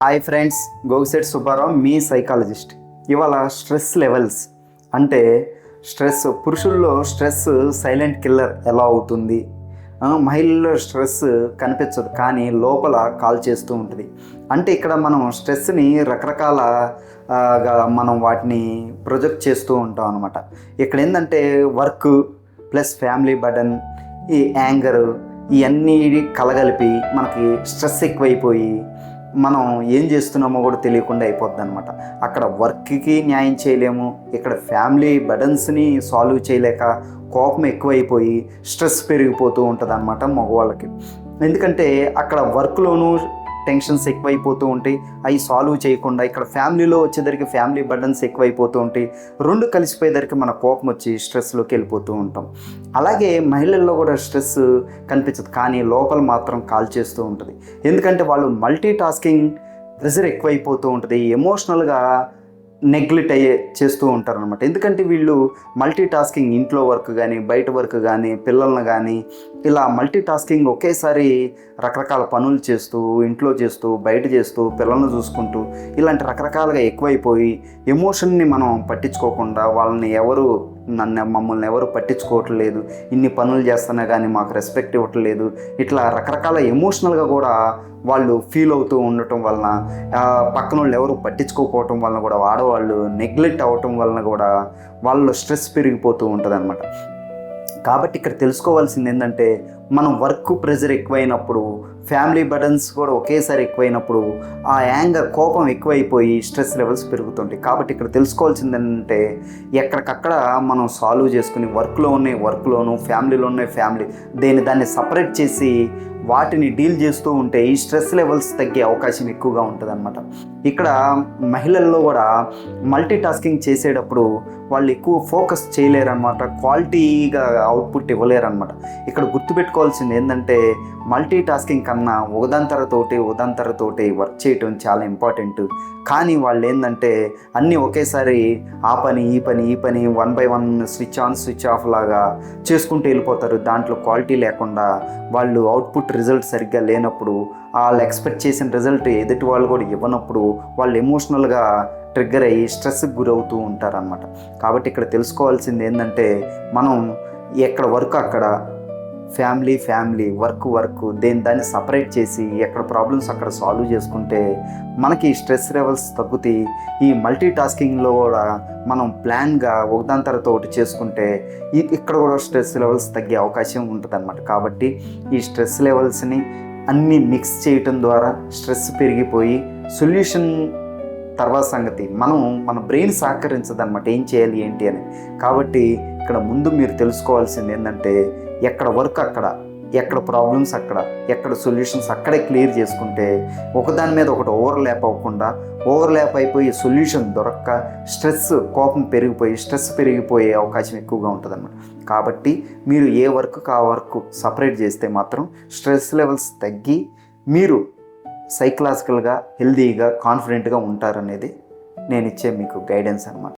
Hi friends, Gogisetti Subbarao మీ psychologist. ఇవాళ stress levels అంటే పురుషుల్లో స్ట్రెస్ సైలెంట్ కిల్లర్ ఎలా అవుతుంది, మహిళల్లో స్ట్రెస్ కనిపించదు కానీ లోపల కాల్ చేస్తూ ఉంటుంది. అంటే ఇక్కడ మనం స్ట్రెస్ని రకరకాల మనం వాటిని ప్రొజెక్ట్ చేస్తూ ఉంటాం అనమాట. ఇక్కడ ఏంటంటే వర్క్ ప్లస్ ఫ్యామిలీ బర్డన్, ఈ యాంగర్, ఇవన్నీ కలగలిపి మనకి స్ట్రెస్ ఎక్కువైపోయి మనం ఏం చేస్తున్నామో కూడా తెలియకుండా అయిపోద్ది అనమాట. అక్కడ వర్క్కి న్యాయం చేయలేము, ఇక్కడ ఫ్యామిలీ బర్డన్స్ని సాల్వ్ చేయలేక కోపం ఎక్కువైపోయి స్ట్రెస్ పెరిగిపోతూ ఉంటుంది అనమాట మగవాళ్ళకి. ఎందుకంటే అక్కడ వర్క్లోనూ టెన్షన్స్ ఎక్కువైపోతూ ఉంటాయి, అవి సాల్వ్ చేయకుండా ఇక్కడ ఫ్యామిలీలో వచ్చేసరికి ఫ్యామిలీ బర్డన్స్ ఎక్కువైపోతూ ఉంటాయి. రెండు కలిసిపోయేసరికి మన కోపం వచ్చి స్ట్రెస్లోకి వెళ్ళిపోతూ ఉంటాం. అలాగే మహిళల్లో కూడా స్ట్రెస్ కనిపించదు కానీ లోపల మాత్రం కాల్ చేస్తూ ఉంటుంది. ఎందుకంటే వాళ్ళు మల్టీ టాస్కింగ్ ప్రెషర్ ఎక్కువైపోతూ ఉంటుంది, ఎమోషనల్గా నెగ్లెక్ట్ చేస్తూ ఉంటారు అనమాట. ఎందుకంటే వీళ్ళు మల్టీ టాస్కింగ్, ఇంట్లో వర్క్ కానీ బయట వర్క్ కానీ పిల్లలను కానీ ఇలా మల్టీ టాస్కింగ్ ఒకేసారి రకరకాల పనులు చేస్తూ, ఇంట్లో చేస్తూ బయట చేస్తూ పిల్లలను చూసుకుంటూ ఇలాంటి రకరకాలుగా ఎక్కువైపోయి ఎమోషన్ని మనం పట్టించుకోకుండా వాళ్ళని మమ్మల్ని ఎవరు పట్టించుకోవట్లేదు, ఇన్ని పనులు చేస్తున్నా కానీ మాకు రెస్పెక్ట్ ఇవ్వట్లేదు, ఇట్లా రకరకాల ఎమోషనల్గా కూడా వాళ్ళు ఫీల్ అవుతూ ఉండటం వలన, పక్కన వాళ్ళు ఎవరు పట్టించుకోకపోవటం వలన కూడా, ఆడవాళ్ళు నెగ్లెక్ట్ అవ్వటం వలన కూడా వాళ్ళు స్ట్రెస్ పెరిగిపోతూ ఉంటుంది అనమాట. కాబట్టి ఇక్కడ తెలుసుకోవాల్సింది ఏంటంటే మనం వర్క్ ప్రెషర్ ఎక్కువైనప్పుడు, ఫ్యామిలీ బర్డన్స్ కూడా ఒకేసారి ఎక్కువైనప్పుడు ఆ యాంగర్, కోపం ఎక్కువైపోయి స్ట్రెస్ లెవెల్స్ పెరుగుతుంటాయి. కాబట్టి ఇక్కడ తెలుసుకోవాల్సింది ఏంటంటే ఎక్కడికక్కడ మనం సాల్వ్ చేసుకుని వర్క్లోను ఫ్యామిలీలో ఫ్యామిలీ దాన్ని సపరేట్ చేసి వాటిని డీల్ చేస్తూ ఉంటే ఈ స్ట్రెస్ లెవెల్స్ తగ్గే అవకాశం ఎక్కువగా ఉంటుంది అనమాట. ఇక్కడ మహిళల్లో కూడా మల్టీ టాస్కింగ్ చేసేటప్పుడు వాళ్ళు ఎక్కువ ఫోకస్ చేయలేరన్నమాట, క్వాలిటీగా అవుట్పుట్ ఇవ్వలేరన్నమాట. ఇక్కడ గుర్తుపెట్టుకోవాల్సింది ఏంటంటే మల్టీ టాస్కింగ్ కన్నా ఉదంతరతోటి వర్క్ చేయటం చాలా ఇంపార్టెంట్. కానీ వాళ్ళు ఏంటంటే అన్నీ ఒకేసారి ఆ పని ఈ పని 1 by 1 switch on switch off లాగా చేసుకుంటూ వెళ్ళిపోతారు. దాంట్లో క్వాలిటీ లేకుండా వాళ్ళు అవుట్పుట్ రిజల్ట్ సరిగ్గా లేనప్పుడు, వాళ్ళు ఎక్స్పెక్ట్ చేసిన రిజల్ట్ ఎదుటి వాళ్ళు కూడా ఇవ్వనప్పుడు వాళ్ళు ఎమోషనల్గా ట్రిగ్గర్ అయ్యి స్ట్రెస్కి గురవుతూ ఉంటారన్నమాట. కాబట్టి ఇక్కడ తెలుసుకోవాల్సింది ఏంటంటే మనం ఎక్కడ వర్క్ అక్కడ, ఫ్యామిలీ వర్క్ దాన్ని సపరేట్ చేసి ఎక్కడ ప్రాబ్లమ్స్ అక్కడ సాల్వ్ చేసుకుంటే మనకి స్ట్రెస్ లెవెల్స్ తగ్గుతాయి. ఈ మల్టీ టాస్కింగ్లో కూడా మనం ప్లాన్గా ఒకటి చేసుకుంటే ఇక్కడ కూడా స్ట్రెస్ లెవెల్స్ తగ్గే అవకాశం ఉంటుంది అనమాట. కాబట్టి ఈ స్ట్రెస్ లెవెల్స్ని అన్నీ మిక్స్ చేయటం ద్వారా స్ట్రెస్ పెరిగిపోయి సొల్యూషన్ తర్వాత సంగతి మన బ్రెయిన్ సహకరించదన్నమాట ఏం చేయాలి ఏంటి అని. కాబట్టి ఇక్కడ ముందు మీరు తెలుసుకోవాల్సింది ఏంటంటే ఎక్కడ వర్క్ అక్కడ, ఎక్కడ ప్రాబ్లమ్స్ అక్కడ, ఎక్కడ సొల్యూషన్స్ అక్కడే క్లియర్ చేసుకుంటే ఒకదాని మీద ఒకటి ఓవర్లాప్ అయిపోయి సొల్యూషన్ దొరక్క కోపం పెరిగిపోయి స్ట్రెస్ పెరిగిపోయే అవకాశం ఎక్కువగా ఉంటుంది అన్నమాట. కాబట్టి మీరు ఏ వర్క్ ఆ వర్క్ సపరేట్ చేస్తే మాత్రం స్ట్రెస్ లెవెల్స్ తగ్గి మీరు సైకలాజికల్గా హెల్దీగా కాన్ఫిడెంట్గా ఉంటారనేది నేను ఇచ్చే మీకు గైడెన్స్ అనమాట.